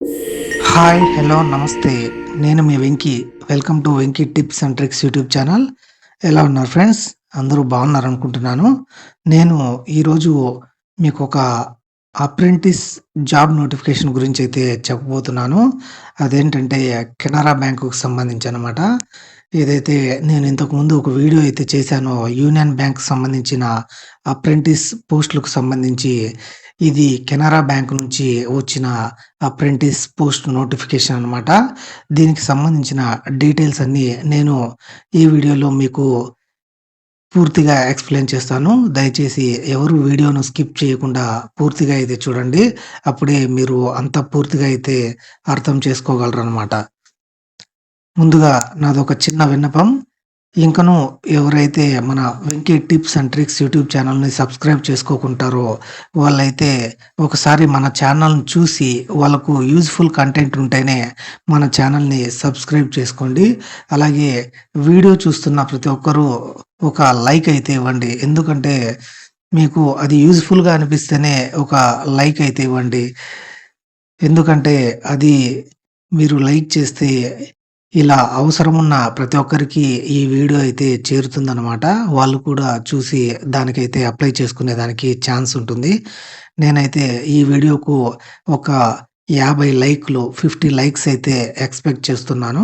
Hi! Hello! నమస్తే. నేను మీ Venky. Welcome to Venky tips and tricks YouTube channel. ఎలా ఉన్నారు ఫ్రెండ్స్? అందరూ బాగున్నారనుకుంటున్నాను. నేను ఈరోజు మీకొక అప్రెంటిస్ జాబ్ నోటిఫికేషన్ గురించైతే చెప్పబోతున్నాను. అదేంటంటే కెనరా బ్యాంకుకి సంబంధించనమాట. ఏదైతే నేను ఇంతకుముందు ఒక వీడియో అయితే చేశానో యూనియన్ బ్యాంక్‌కి సంబంధించిన అప్రెంటిస్ పోస్టులకు సంబంధించి ఇది కెనరా బ్యాంక్ నుంచి వచ్చిన అప్రెంటిస్ పోస్ట్ నోటిఫికేషన్ అనమాట. దీనికి సంబంధించిన డీటెయిల్స్ అన్నీ నేను ఈ వీడియోలో మీకు పూర్తిగా ఎక్స్‌ప్లెయిన్ చేస్తాను. దయచేసి ఎవరు వీడియోను స్కిప్ చేయకుండా పూర్తిగా అయితే చూడండి. అప్పుడే మీరు అంతా పూర్తిగా అయితే అర్థం చేసుకోగలరనమాట. ముందుగా నాదొక చిన్న విన్నపం. ఇంకనూ ఎవరైతే మన 'Venky tips and tricks' YouTube ఛానల్‌ని సబ్స్క్రైబ్ చేసుకోకుంటారో, వాళ్ళైతే ఒకసారి మన ఛానల్‌ని చూసి వాళ్ళకు యూజ్‌ఫుల్ కంటెంట్ ఉంటేనే మన ఛానల్‌ని సబ్స్క్రైబ్ చేసుకోండి. అలాగే వీడియో చూస్తున్న ప్రతి ఒక్కరూ ఒక లైక్ అయితే ఇవ్వండి. ఎందుకంటే మీకు అది యూజ్‌ఫుల్‌గా అనిపిస్తేనే ఒక లైక్ అయితే ఇవ్వండి. ఎందుకంటే అది మీరు లైక్ చేస్తే ఇలా అవసరమున్న ప్రతి ఒక్కరికి ఈ వీడియో అయితే చేరుతుందనమాట. వాళ్ళు కూడా చూసి దానికైతే అప్లై చేసుకునేదానికి ఛాన్స్ ఉంటుంది. నేనైతే ఈ వీడియోకు ఒక 50 లైక్‌లు, 50 లైక్స్ అయితే ఎక్స్‌పెక్ట్ చేస్తున్నాను.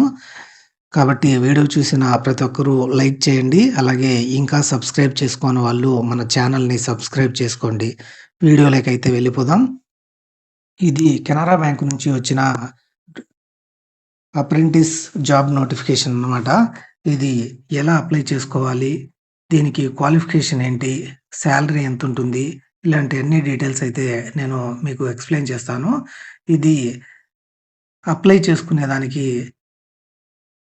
కాబట్టి వీడియో చూసిన ప్రతి ఒక్కరూ లైక్ చేయండి. అలాగే ఇంకా సబ్స్క్రైబ్ చేసుకోని వాళ్ళు మన ఛానల్‌ని సబ్స్క్రైబ్ చేసుకోండి. వీడియోలోకైతే వెళ్ళిపోదాం. ఇది కెనరా బ్యాంక్ నుంచి వచ్చిన అప్రెంటిస్ జాబ్ నోటిఫికేషన్ అన్నమాట. ఇది ఎలా అప్లై చేసుకోవాలి? దీనికి క్వాలిఫికేషన్ ఏంటి? సాలరీ ఎంతుంటుంది? ఇలాంటి అన్ని డీటెయిల్స్ అయితే నేను మీకు ఎక్స్‌ప్లెయిన్ చేస్తాను. ఇది అప్లై చేసుకునేదానికి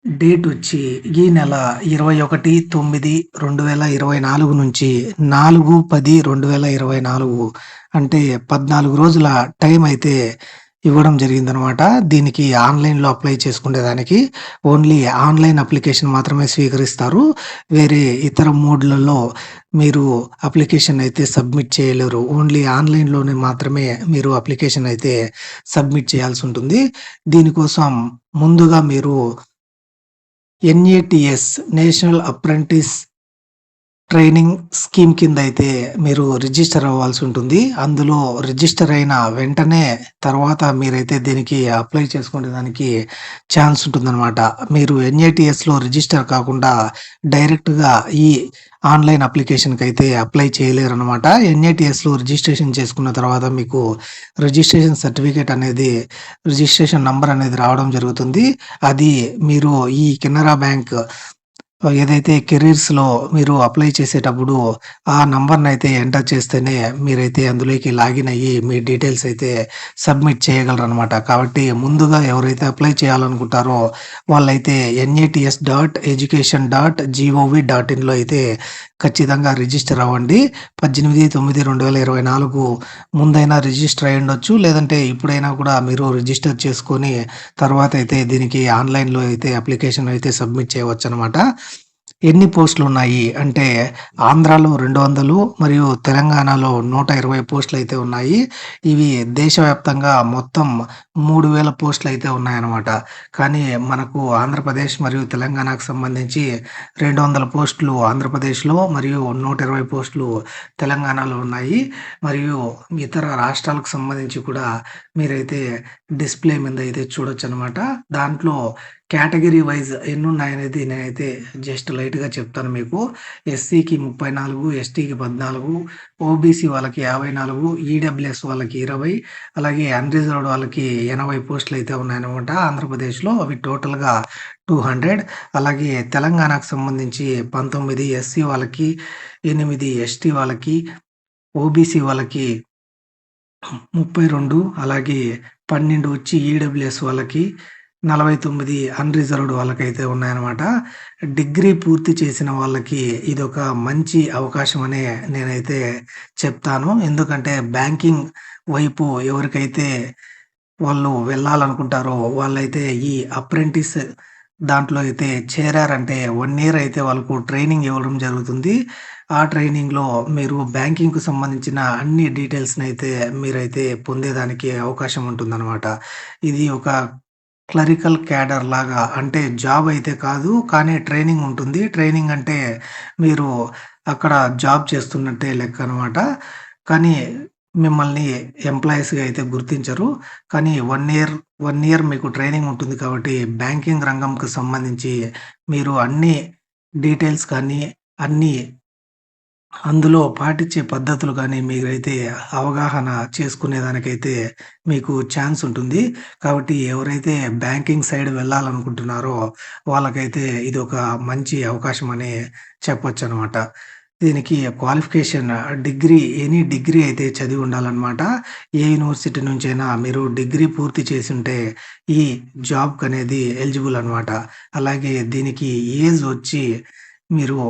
డేట్ వచ్చి ఈ నెల 21/9/2024 నుంచి 4/10/2024 అంటే 14 రోజుల టైం అయితే ఇవ్వడం జరిగిందనమాట. దీనికి ఆన్‌లైన్‌లో అప్లై చేసుకునేదానికి ఓన్లీ ఆన్‌లైన్ అప్లికేషన్ మాత్రమే స్వీకరిస్తారు. వేరే ఇతర మోడ్‌లలో మీరు అప్లికేషన్ అయితే సబ్మిట్ చేయలేరు. ఓన్లీ ఆన్‌లైన్‌లోనే మాత్రమే మీరు అప్లికేషన్ అయితే సబ్మిట్ చేయాల్సుంటుంది. దీనికోసం ముందుగా మీరు ఎన్ఏటీఎస్ నేషనల్ అప్రెంటిస్ ట్రైనింగ్ స్కీమ్ కిందయితే మీరు రిజిస్టర్ అవ్వాల్సి ఉంటుంది. అందులో రిజిస్టర్ అయిన వెంటనే తర్వాత మీరైతే దీనికి అప్లై చేసుకునేదానికి ఛాన్స్ ఉంటుందనమాట. మీరు ఎన్ఏటీఎస్‌లో రిజిస్టర్ కాకుండా డైరెక్ట్‌గా ఈ ఆన్‌లైన్ అప్లికేషన్‌కైతే అప్లై చేయలేరనమాట. ఎన్ఏటీఎస్‌లో రిజిస్ట్రేషన్ చేసుకున్న తర్వాత మీకు రిజిస్ట్రేషన్ సర్టిఫికేట్ అనేది రిజిస్ట్రేషన్ నంబర్ అనేది రావడం జరుగుతుంది. అది మీరు ఈ కెనరా బ్యాంక్ ఏదైతే కెరీర్స్‌లో మీరు అప్లై చేసేటప్పుడు ఆ నంబర్‌నైతే ఎంటర్ చేస్తేనే మీరైతే అందులోకి లాగిన్ అయ్యి మీ డీటెయిల్స్ అయితే సబ్మిట్ చేయగలరనమాట. కాబట్టి ముందుగా ఎవరైతే అప్లై చేయాలనుకుంటారో వాళ్ళైతే NATS.education.gov.inలో అయితే ఖచ్చితంగా రిజిస్టర్ అవ్వండి. 18/9/2024 ముందైనా రిజిస్టర్ అయ్యుండొచ్చు. లేదంటే ఇప్పుడైనా కూడా మీరు రిజిస్టర్ చేసుకొని తర్వాత అయితే దీనికి ఆన్‌లైన్‌లో అయితే అప్లికేషన్ అయితే సబ్మిట్ చేయవచ్చనమాట. ఎన్ని పోస్టులున్నాయి అంటే ఆంధ్రాలో 200 మరియు తెలంగాణలో 120 పోస్టులయితే ఉన్నాయి. ఇవి దేశవ్యాప్తంగా మొత్తం 3000 పోస్టులయితే ఉన్నాయన్నమాట. కానీ మనకు ఆంధ్రప్రదేశ్ మరియు తెలంగాణకు సంబంధించి 200 పోస్టులు ఆంధ్రప్రదేశ్‌లో మరియు 120 పోస్టులు తెలంగాణలో ఉన్నాయి. మరియు ఇతర రాష్ట్రాలకు సంబంధించి కూడా మీరైతే డిస్‌ప్లే మీద అయితే చూడొచ్చనమాట. దాంట్లో కేటగరీ వైస్ ఎన్నున్నాయనేది నేనైతే జస్ట్ లైట్‌గా చెప్తాను మీకు. ఎస్సీకి 34, ఎస్టీకి 14, ఓబీసీ వాళ్ళకి 54, ఈడబ్ల్యూఎస్ వాళ్ళకి 20, అలాగే అన్‌రిజర్వ్డ్ వాళ్ళకి 80 పోస్టులయితే ఉన్నాయన్నమాట ఆంధ్రప్రదేశ్‌లో. అవి టోటల్‌గా 200. అలాగే తెలంగాణకు సంబంధించి 19 ఎస్సీ వాళ్ళకి, 8 ఎస్టీ వాళ్ళకి, ఓబీసీ వాళ్ళకి 32 అలాగే 12 వచ్చి ఈడబ్ల్యూఎస్ వాళ్ళకి, 49 అన్‌రిజర్వ్డ్ వాళ్ళకైతే ఉన్నాయన్నమాట. డిగ్రీ పూర్తి చేసిన వాళ్ళకి ఇదొక మంచి అవకాశం అనే నేనైతే చెప్తాను. ఎందుకంటే బ్యాంకింగ్ వైపు ఎవరికైతే వాళ్ళు వెళ్ళాలనుకుంటారో వాళ్ళైతే ఈ అప్రెంటిస్ దాంట్లో అయితే చేరారంటే 1 ఇయర్ అయితే వాళ్ళకు ట్రైనింగ్ ఇవ్వడం జరుగుతుంది. ఆ ట్రైనింగ్‌లో మీరు బ్యాంకింగ్‌కి సంబంధించిన అన్ని డీటెయిల్స్‌నైతే మీరైతే పొందేదానికి అవకాశం ఉంటుందనమాట. ఇది ఒక క్లరికల్ క్యాడర్ లాగా అంటే జాబ్ అయితే కాదు. కానీ ట్రైనింగ్ ఉంటుంది. ట్రైనింగ్ అంటే మీరు అక్కడ జాబ్ చేస్తున్నట్టే లెక్కనమాట. కానీ మిమ్మల్ని ఎంప్లాయీస్‌గా అయితే గుర్తించరు. కానీ 1 ఇయర్ మీకు ట్రైనింగ్ ఉంటుంది కాబట్టి బ్యాంకింగ్ రంగంకి సంబంధించి మీరు అన్ని డీటెయిల్స్ కానీ, అన్నీ అందులో పాటించే పద్ధతులు గానీ మీరైతే అవగాహన చేసుకునేదానికైతే మీకు ఛాన్స్ ఉంటుంది. కాబట్టి ఎవరైతే బ్యాంకింగ్ సైడ్ వెళ్ళాలనుకుంటున్నారో వాళ్ళకైతే ఇదొక మంచి అవకాశం అనే చెప్పొచ్చనమాట. దీనికి క్వాలిఫికేషన్ ఎనీ డిగ్రీ అయితే చదివి ఉండాలనమాట. ఏ యూనివర్సిటీ నుంచైనా మీరు డిగ్రీ పూర్తి చేసుంటే ఈ జాబ్‌కనేది ఎలిజిబుల్ అనమాట. అలాగే దీనికి ఏజ్ వచ్చి మీరు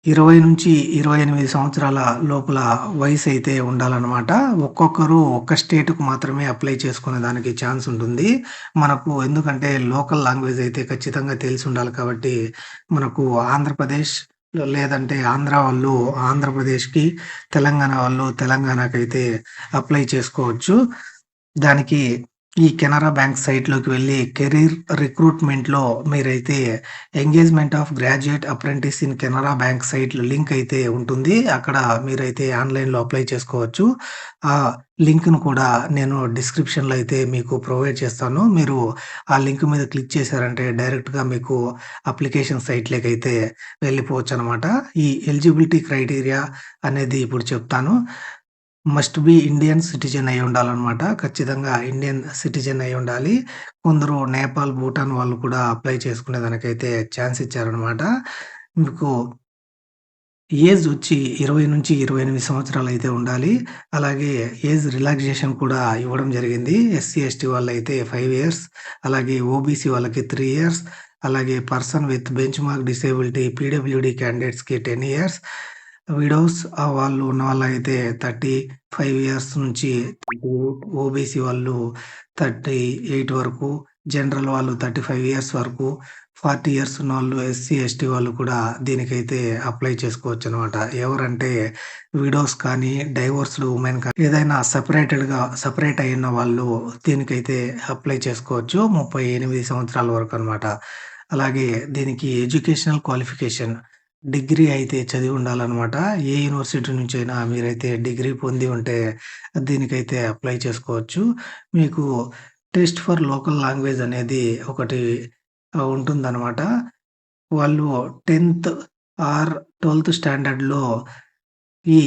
20-28 సంవత్సరాల లోపల వయసైతే ఉండాలనమాట. ఒక్కొక్కరు ఒక్క స్టేట్‌కి మాత్రమే అప్లై చేసుకునే దానికి ఛాన్స్ ఉంటుంది. మనకు ఎందుకంటే లోకల్ లాంగ్వేజ్ అయితే ఖచ్చితంగా తెలిసుండాలి కాబట్టి, మనకు ఆంధ్రప్రదేశ్ లేదంటే ఆంధ్ర వాళ్ళు ఆంధ్రప్రదేశ్‌కి, తెలంగాణ వాళ్ళు తెలంగాణకైతే అప్లై చేసుకోవచ్చు. దానికి ఈ కెనరా బ్యాంక్ సైట్‌లోకి వెళ్లి కెరీర్ రిక్రూట్‌మెంట్‌లో మీరైతే engagement of graduate apprentice in Canara bank site link అయితే ఉంటుంది. అక్కడ మీరైతే ఆన్‌లైన్‌లో అప్లై చేసుకోవచ్చు. ఆ లింక్‌ను కూడా నేను డిస్క్రిప్షన్‌లో అయితే మీకు ప్రొవైడ్ చేస్తాను. మీరు ఆ లింక్ మీద క్లిక్ చేశారంటే డైరెక్ట్‌గా మీకు అప్లికేషన్ సైట్‌లోకైతే వెళ్ళిపోవచ్చనమాట. ఈ ఎలిజిబిలిటీ క్రైటీరియా అనేది ఇప్పుడు చెప్తాను. మస్ట్ బి ఇండియన్ సిటిజన్ అయ్యుండాలనమాట. ఖచ్చితంగా ఇండియన్ సిటిజన్ అయ్యుండాలి. కొందరు నేపాల్, భూటాన్ వాళ్ళు కూడా అప్లై చేసుకునే దానికైతే ఛాన్స్ ఇచ్చారనమాట. మీకు ఏజ్ వచ్చి 20-28 సంవత్సరాలైతే ఉండాలి. అలాగే ఏజ్ రిలాక్సేషన్ కూడా ఇవ్వడం జరిగింది. ఎస్సీ, ఎస్టీ వాళ్ళైతే 5 ఇయర్స్, అలాగే ఓబీసీ వాళ్ళకి 3 ఇయర్స్, అలాగే person with benchmark disability PWD క్యాండిడేట్స్‌కి 10 ఇయర్స్, విడోస్ వాళ్ళు ఉన్నవాళ్ళైతే 35 ఇయర్స్ నుంచి 38, ఓబీసీ వాళ్ళు 38 వరకు, జనరల్ వాళ్ళు 35 ఇయర్స్ వరకు, 40 ఇయర్స్ ఉన్నోళ్ళు ఎస్సీ, ఎస్టీ వాళ్ళు కూడా దీనికైతే అప్లై చేసుకోవచ్చనమాట. ఎవరంటే విడోస్ కానీ, డైవోర్స్‌డ్ వుమెన్ కానీ, ఏదైనా సెపరేట్ అయ్యున్న వాళ్ళు దీనికైతే అప్లై చేసుకోవచ్చు. 38 సంవత్సరాల వరకనమాట. అలాగే దీనికి ఎడ్యుకేషనల్ క్వాలిఫికేషన్ డిగ్రీ అయితే చదివి ఉండాలనమాట. ఏ యూనివర్సిటీ నుంచైనా మీరైతే డిగ్రీ పొంది ఉంటే దీనికైతే అప్లై చేసుకోవచ్చు. మీకు టెస్ట్ ఫర్ లోకల్ లాంగ్వేజ్ అనేది ఒకటి ఉంటుందనమాట. వాళ్ళు 10థ్ ఆర్ 12థ్ స్టాండర్డ్‌లో ఈ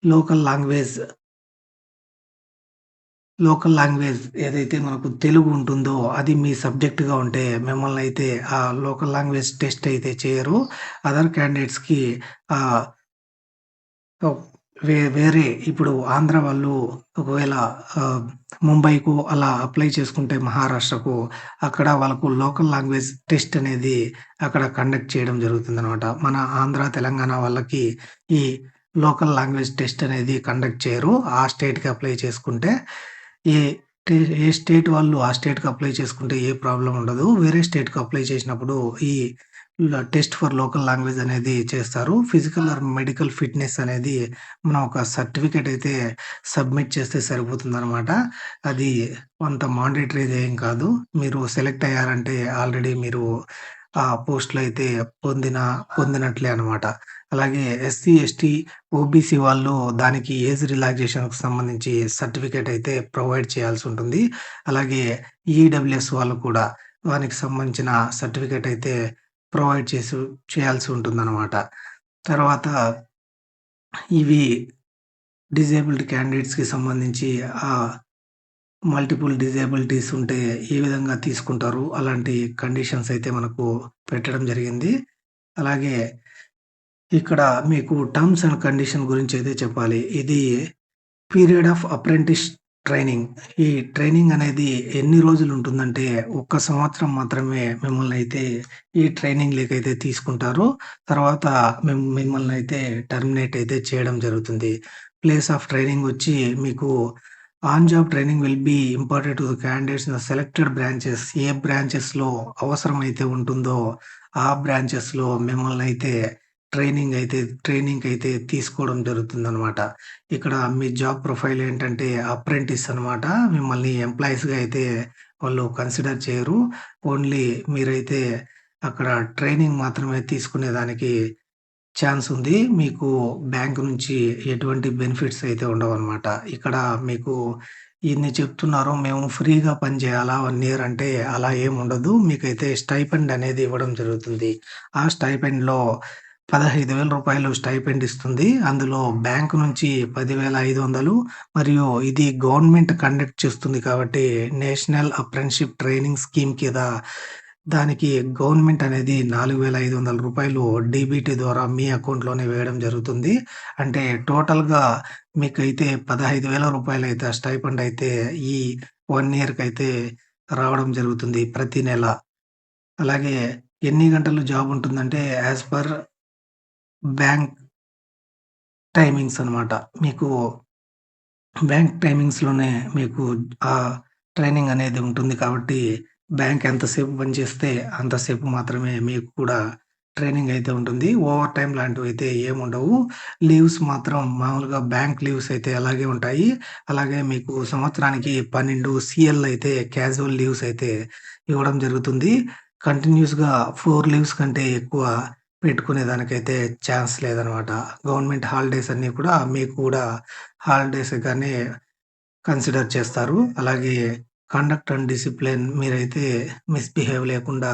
లోకల్ లాంగ్వేజ్ లోకల్ లాంగ్వేజ్ ఏదైతే మనకు తెలుగు ఉంటుందో అది మీ సబ్జెక్ట్‌గా ఉంటే మిమ్మల్నయితే ఆ లోకల్ లాంగ్వేజ్ టెస్ట్ అయితే చేయరు. అదర్ క్యాండిడేట్స్‌కి ఆహ్, ఓహ్! వేరే ఇప్పుడు ఆంధ్ర వాళ్ళు ఒకవేళ ఆహ్, ముంబైకో అలా అప్లై చేసుకుంటే మహారాష్ట్రకు, అక్కడ వాళ్ళకు లోకల్ లాంగ్వేజ్ టెస్ట్ అనేది అక్కడ కండక్ట్ చేయడం జరుగుతుందనమాట. మన ఆంధ్ర, తెలంగాణ వాళ్ళకి ఈ లోకల్ లాంగ్వేజ్ టెస్ట్ అనేది కండక్ట్ చేయరు. ఆ స్టేట్‌కి అప్లై చేసుకుంటే. ఏ ఏ స్టేట్ వాళ్ళు ఆ స్టేట్‌కి అప్లై చేసుకుంటే ఏ ప్రాబ్లమ్ ఉండదు. వేరే స్టేట్‌కి అప్లై చేసినప్పుడు ఈ టెస్ట్ ఫర్ లోకల్ లాంగ్వేజ్ అనేది చేస్తారు. ఫిజికల్ ఆర్ మెడికల్ ఫిట్‌నెస్ అనేది మనం ఒక సర్టిఫికేట్ అయితే సబ్మిట్ చేస్తే సరిపోతుందనమాట. అది అంత మాండేటరీ‌ది ఏం కాదు. మీరు సెలెక్ట్ అయ్యారంటే ఆల్రెడీ మీరు ఆ పోస్ట్‌లో అయితే పొందినట్లే అనమాట. అలాగే ఎస్సీ, ఎస్టీ, ఓబీసీ వాళ్ళు దానికి ఏజ్ రిలాక్సేషన్‌కి సంబంధించి సర్టిఫికేట్ అయితే ప్రొవైడ్ చేయాల్సుంటుంది. అలాగే ఈడబ్ల్యూఎస్ వాళ్ళు కూడా దానికి సంబంధించిన సర్టిఫికేట్ అయితే ప్రొవైడ్ చేయాల్సి ఉంటుందనమాట. తర్వాత ఇవి డిజేబుల్డ్ క్యాండిడేట్స్‌కి సంబంధించి మల్టిపుల్ డిజేబిలిటీస్ ఉంటే ఏ విధంగా తీసుకుంటారు? అలాంటి కండిషన్స్ అయితే మనకు పెట్టడం జరిగింది. అలాగే ఇక్కడ మీకు టర్మ్స్ అండ్ కండిషన్ గురించయితే చెప్పాలి. ఇది పీరియడ్ ఆఫ్ అప్రెంటిస్ ట్రైనింగ్. ఈ ట్రైనింగ్ అనేది ఎన్ని రోజులుంటుందంటే, ఒక్క సంవత్సరం మాత్రమే మిమ్మల్నయితే ఈ ట్రైనింగ్‌లోకైతే తీసుకుంటారు. తర్వాత మిమ్మల్నయితే టర్మినేట్ అయితే చేయడం జరుగుతుంది. ప్లేస్ ఆఫ్ ట్రైనింగ్ వచ్చి మీకు on job training will be important to the candidates in the selected branches. ఏ బ్రాంచెస్‌లో అవసరమైతే ఉంటుందో, ఆ బ్రాంచెస్‌లో మిమ్మల్నయితే ట్రైనింగ్‌కయితే తీసుకోవడం జరుగుతుందనమాట. ఇక్కడ మీ జాబ్ ప్రొఫైల్ ఏంటంటే అప్రెంటిస్ అనమాట. మిమ్మల్ని ఎంప్లాయీస్‌గా అయితే వాళ్ళు కన్సిడర్ చేయరు. ఓన్లీ మీరైతే అక్కడ ట్రైనింగ్ మాత్రమే తీసుకునేదానికి ఛాన్స్ ఉంది. మీకు బ్యాంక్ నుంచి ఎటువంటి బెనిఫిట్స్ అయితే ఉండవనమాట. ఇక్కడ మీకు ఇన్ని చెప్తున్నారు. మేము ఫ్రీగా పని చేయాలా 1 ఇయర్ అంటే అలా ఏముండదు. మీకైతే స్టైపెండ్ అనేది ఇవ్వడం జరుగుతుంది. ఆ స్టైపెండ్‌లో రూ. 15,000 స్టైపెండ్ ఇస్తుంది. అందులో బ్యాంక్ నుంచి 10,500 మరియు ఇది గవర్నమెంట్ కండక్ట్ చేస్తుంది కాబట్టి నేషనల్ అప్రెంటిస్‌షిప్ ట్రైనింగ్ స్కీమ్ కింద దానికి గవర్నమెంట్ అనేది రూ. 4,500 డీబీటీ ద్వారా మీ అకౌంట్‌లోనే వేయడం జరుగుతుంది. అంటే టోటల్‌గా మీకైతే రూ. 15,000 అయితే స్టైపెండ్ అయితే ఈ 1 ఇయర్‌కైతే రావడం జరుగుతుంది ప్రతి నెల. అలాగే ఎన్ని గంటలు జాబ్ ఉంటుందంటే యాస్ పర్ బ్యాంక్ టైమింగ్స్ అనమాట. మీకు బ్యాంక్ టైమింగ్స్‌లోనే మీకు ఆ ట్రైనింగ్ అనేది ఉంటుంది కాబట్టి, బ్యాంక్ ఎంతసేపు పనిచేస్తే అంతసేపు మాత్రమే మీకు కూడా ట్రైనింగ్ అయితే ఉంటుంది. ఓవర్ టైమ్ లాంటివైతే ఏముండవు. లీవ్స్ మాత్రం మామూలుగా బ్యాంక్ లీవ్స్ అయితే అలాగే ఉంటాయి. అలాగే మీకు సంవత్సరానికి 12 సీఎల్ అయితే క్యాజువల్ లీవ్స్ అయితే ఇవ్వడం జరుగుతుంది. కంటిన్యూయస్‌గా 4 లీవ్స్ కంటే ఎక్కువ పెట్టుకునేదానికైతే ఛాన్స్ లేదనమాట. గవర్నమెంట్ హాలిడేస్ అన్నీ కూడా మీకు కూడా హాలిడేస్‌గానే కన్సిడర్ చేస్తారు. అలాగే కండక్ట్ అండ్ డిసిప్లిన్ మీరైతే మిస్‌బిహేవ్ లేకుండా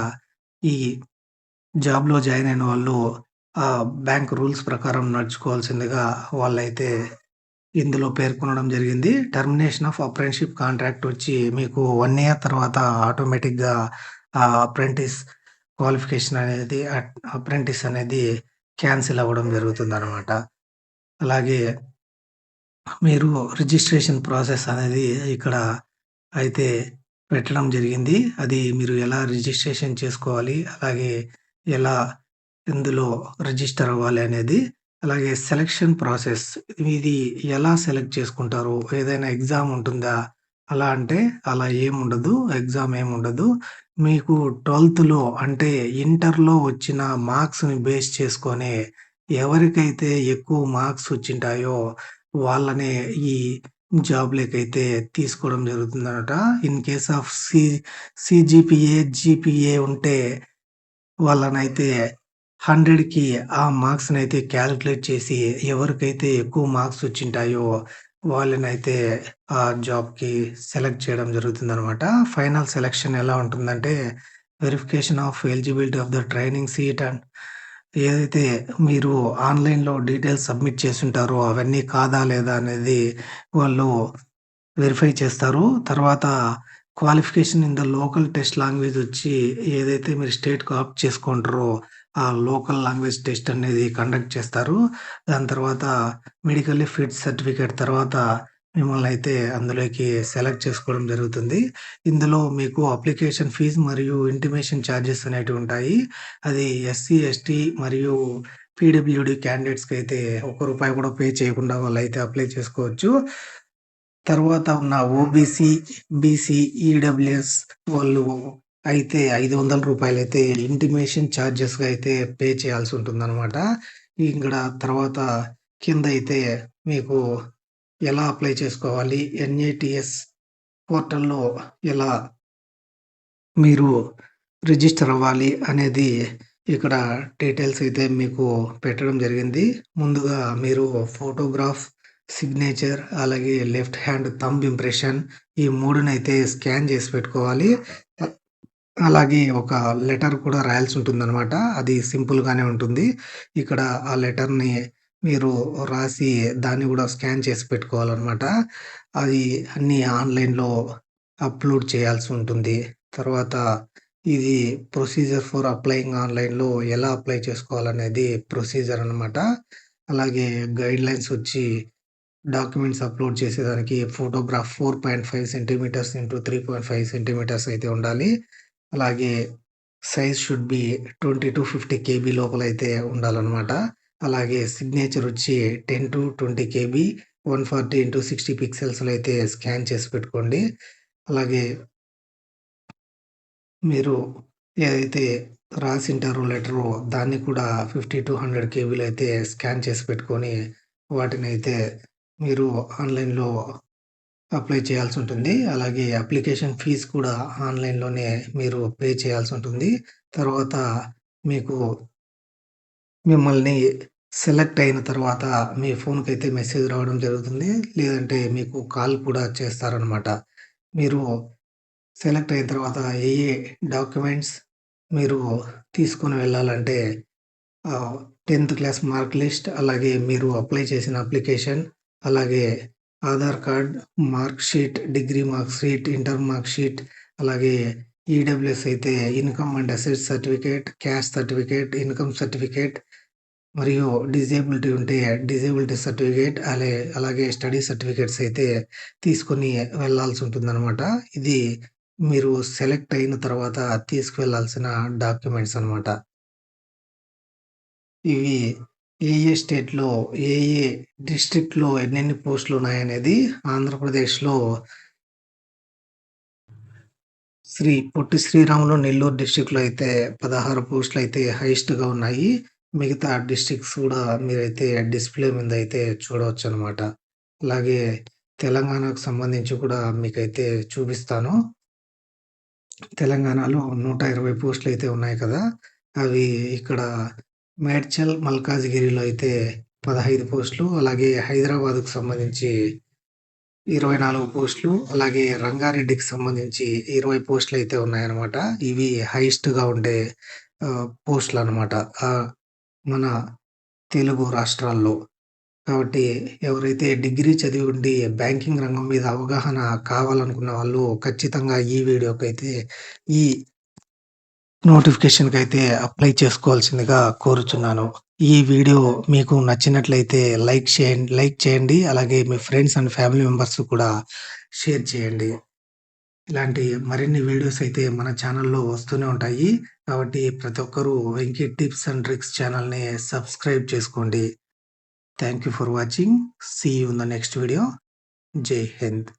ఈ జాబ్‌లో జాయిన్ అయిన వాళ్ళు బ్యాంక్ రూల్స్ ప్రకారం నడుచుకోవాల్సిందిగా వాళ్ళైతే ఇందులో పేర్కొనడం జరిగింది. టర్మినేషన్ ఆఫ్ అప్రెంటిస్‌షిప్ కాంట్రాక్ట్ వచ్చి మీకు 1 ఇయర్ తర్వాత ఆటోమేటిక్‌గా అప్రెంటిస్ క్వాలిఫికేషన్ అనేది అప్రెంటిస్ అనేది క్యాన్సిల్ అవ్వడం జరుగుతుందనమాట. అలాగే మీరు రిజిస్ట్రేషన్ ప్రాసెస్ అనేది ఇక్కడ అయితే పెట్టడం జరిగింది. అది మీరు ఎలా రిజిస్ట్రేషన్ చేసుకోవాలి, అలాగే ఎలా ఇందులో రిజిస్టర్ అవ్వాలి అనేది. అలాగే సెలక్షన్ ప్రాసెస్ ఇది ఎలా సెలెక్ట్ చేసుకుంటారు? ఏదైనా ఎగ్జామ్ ఉంటుందా? అలా అంటే అలా ఏముండదు. ఎగ్జామ్ ఏముండదు. మీకు 12థ్‌లో అంటే ఇంటర్‌లో వచ్చిన మార్క్స్‌ని బేస్ చేసుకొనే ఎవరికైతే ఎక్కువ మార్క్స్ వచ్చింటాయో వాళ్ళనే ఈ జాబ్‌లకైతే తీసుకోవడం జరుగుతుందనట. In case of CGPA, GPA ఉంటే వాళ్ళనైతే 100కి ఆ మార్క్స్‌నైతే కాలిక్యులేట్ చేసి ఎవరికైతే ఎక్కువ మార్క్స్ వచ్చింటాయో వాళ్ళనైతే ఆ జాబ్‌కి సెలెక్ట్ చేయడం జరుగుతుందనమాట. ఫైనల్ సెలక్షన్ ఎలా ఉంటుందంటే verification of eligibility of the training seat and ఏదైతే మీరు ఆన్‌లైన్‌లో డీటెయిల్స్ సబ్మిట్ చేసుంటారో అవన్నీ కాదా లేదా అనేది వాళ్ళు వెరిఫై చేస్తారు. తర్వాత qualification in the local test language వచ్చి ఏదైతే మీరు స్టేట్‌కి ఆప్ట్ చేసుకుంటారో, ఆ లోకల్ లాంగ్వేజ్ టెస్ట్ అనేది కండక్ట్ చేస్తారు. దాని తర్వాత మెడికల్లీ ఫిట్ సర్టిఫికేట్ తర్వాత మిమ్మల్నయితే అందులోకి సెలెక్ట్ చేసుకోవడం జరుగుతుంది. ఇందులో మీకు అప్లికేషన్ ఫీజ్ మరియు ఇంటిమేషన్ చార్జెస్ అనేటివి ఉంటాయి. అది ఎస్సీ, ఎస్టీ మరియు పీడబ్ల్యూడీ క్యాండిడేట్స్‌కైతే ఒక్క రూపాయి కూడా పే చేయకుండా వాళ్ళైతే అప్లై చేసుకోవచ్చు. తర్వాత ఉన్న ఓబీసీ, బీసీ, ఈడబ్ల్యూఎస్ వాళ్ళు అయితే రూ. 500 అయితే ఇంటిమేషన్ చార్జెస్‌గా అయితే పే చేయాల్సి ఉంటుందనమాట. ఇక్కడ తర్వాత కిందయితే మీకు ఎలా అప్లై చేసుకోవాలి? ఎన్‌ఏటీఎస్ పోర్టల్‌లో ఎలా మీరు రిజిస్టర్ అవ్వాలి అనేది ఇక్కడ డీటెయిల్స్ అయితే మీకు పెట్టడం జరిగింది. ముందుగా మీరు ఫోటోగ్రాఫ్, సిగ్నేచర్ అలాగే లెఫ్ట్ హ్యాండ్ థంబ్ ఇంప్రెషన్ ఈ 3నైతే స్కాన్ చేసి పెట్టుకోవాలి. అ అలాగే ఒక లెటర్ కూడా రాయాల్సి ఉంటుందనమాట. అది సింపుల్‌గానే ఉంటుంది. ఇక్కడ ఆ లెటర్‌ని మీరు రాసి దాన్ని గూడా స్కాన్ చేసి పెట్టుకోవాలనమాట. అది అన్నీ ఆన్‌లైన్‌లో అప్‌లోడ్ చేయాల్సి ఉంటుంది. తర్వాత ఇది ప్రొసీజర్ ఫర్ అప్లయింగ్ ఆన్‌లైన్‌లో ఎలా అప్లై చేసుకోవాలనేది ప్రొసీజర్ అనమాట. అలాగే గైడ్‌లైన్స్ వచ్చి డాక్యుమెంట్స్ అప్‌లోడ్ చేసేదానికి ఫోటోగ్రాఫ్ 4.5 సెంటీమీటర్స్ ఇంటూ 3.5 సెంటీమీటర్స్ అయితే ఉండాలి. అలాగే సైజ్ షుడ్ బి 20-50 కేబీ లోపలైతే ఉండాలనమాట. అలాగే సిగ్నేచర్ వచ్చి 10-20 కేబీ. 140x60 పిక్సెల్స్‌లో అయితే స్కాన్ చేసి పెట్టుకోండి. అలాగే మీరు ఏదైతే రాసింటారో లెటరు దాన్ని కూడా 50-100 కేబీలో అయితే స్కాన్ చేసి పెట్టుకొని వాటినైతే మీరు ఆన్‌లైన్‌లో అప్లై చేయాల్సుంటుంది. అలాగే అప్లికేషన్ ఫీజ్ కూడా ఆన్‌లైన్‌లోనే మీరు పే చేయాల్సుంటుంది. తర్వాత మీకు మిమ్మల్ని సెలెక్ట్ అయిన తర్వాత మీ ఫోన్‌కైతే మెసేజ్ రావడం జరుగుతుంది. లేదంటే మీకు కాల్ కూడా చేస్తారనమాట. మీరు సెలెక్ట్ అయిన తర్వాత ఏ ఏ డాక్యుమెంట్స్ మీరు తీసుకొని వెళ్ళాలంటే 10థ్ క్లాస్ మార్క్ లిస్ట్, అలాగే మీరు అప్లై చేసిన అప్లికేషన్, అలాగే Aadhaar card, mark sheet, degree mark sheet, inter mark sheet, అలాగే ఈడబ్ల్యూఎస్ అయితే income and assets certificate, caste certificate, income certificate మరియు డిజేబిలిటీ ఉంటే డిజేబిలిటీ సర్టిఫికేట్ అలాగే స్టడీ సర్టిఫికేట్స్ అయితే తీసుకొని వెళ్ళాల్సుంటుందనమాట. ఇది మీరు సెలెక్ట్ అయిన తర్వాత తీసుకువెళ్ళాల్సిన డాక్యుమెంట్స్ అనమాట. ఇవి ఏ ఏ స్టేట్‌లో, ఏ ఏ డిస్ట్రిక్ట్‌లో ఎన్నెన్ని పోస్టులున్నాయనేది ఆంధ్రప్రదేశ్‌లో శ్రీ పొట్టి శ్రీరాములు నెల్లూరు డిస్ట్రిక్ట్‌లో అయితే 16 పోస్టులయితే హైయెస్ట్‌గా ఉన్నాయి. మిగతా డిస్ట్రిక్ట్స్ కూడా మీరైతే డిస్‌ప్లే మీదయితే చూడవచ్చనమాట. అలాగే తెలంగాణకు సంబంధించి కూడా మీకైతే చూపిస్తాను. తెలంగాణలో 120 పోస్టులయితే ఉన్నాయి కదా! అవి ఇక్కడ మేడ్చల్, మల్కాజిగిరిలో అయితే 15 పోస్టులు, అలాగే హైదరాబాద్‌కు సంబంధించి 24 పోస్టులు, అలాగే రంగారెడ్డికి సంబంధించి 20 పోస్టులయితే ఉన్నాయన్నమాట. ఇవి హైయెస్ట్‌గా ఉండే పోస్టులనమాట. మన తెలుగు రాష్ట్రాల్లో. కాబట్టి ఎవరైతే డిగ్రీ చదివి ఉండి బ్యాంకింగ్ రంగం మీద అవగాహన కావాలనుకున్న వాళ్ళు ఖచ్చితంగా ఈ వీడియోకైతే ఈ నోటిఫికేషన్‌కైతే అప్లై చేసుకోవాల్సిందిగా కోరుచున్నాను. ఈ వీడియో మీకు నచ్చినట్లయితే లైక్ చేయండి. అలాగే మీ ఫ్రెండ్స్ అండ్ ఫ్యామిలీ మెంబర్స్ కూడా షేర్ చేయండి. ఇలాంటి మరిన్ని వీడియోస్ అయితే మన ఛానల్‌లో వస్తూనే ఉంటాయి. కాబట్టి ప్రతి ఒక్కరూ వెంకీ టిప్స్ అండ్ ట్రిక్స్ ఛానల్‌ని సబ్స్క్రైబ్ చేసుకోండి. Thank you for watching. See you in the next video. జై హింద్.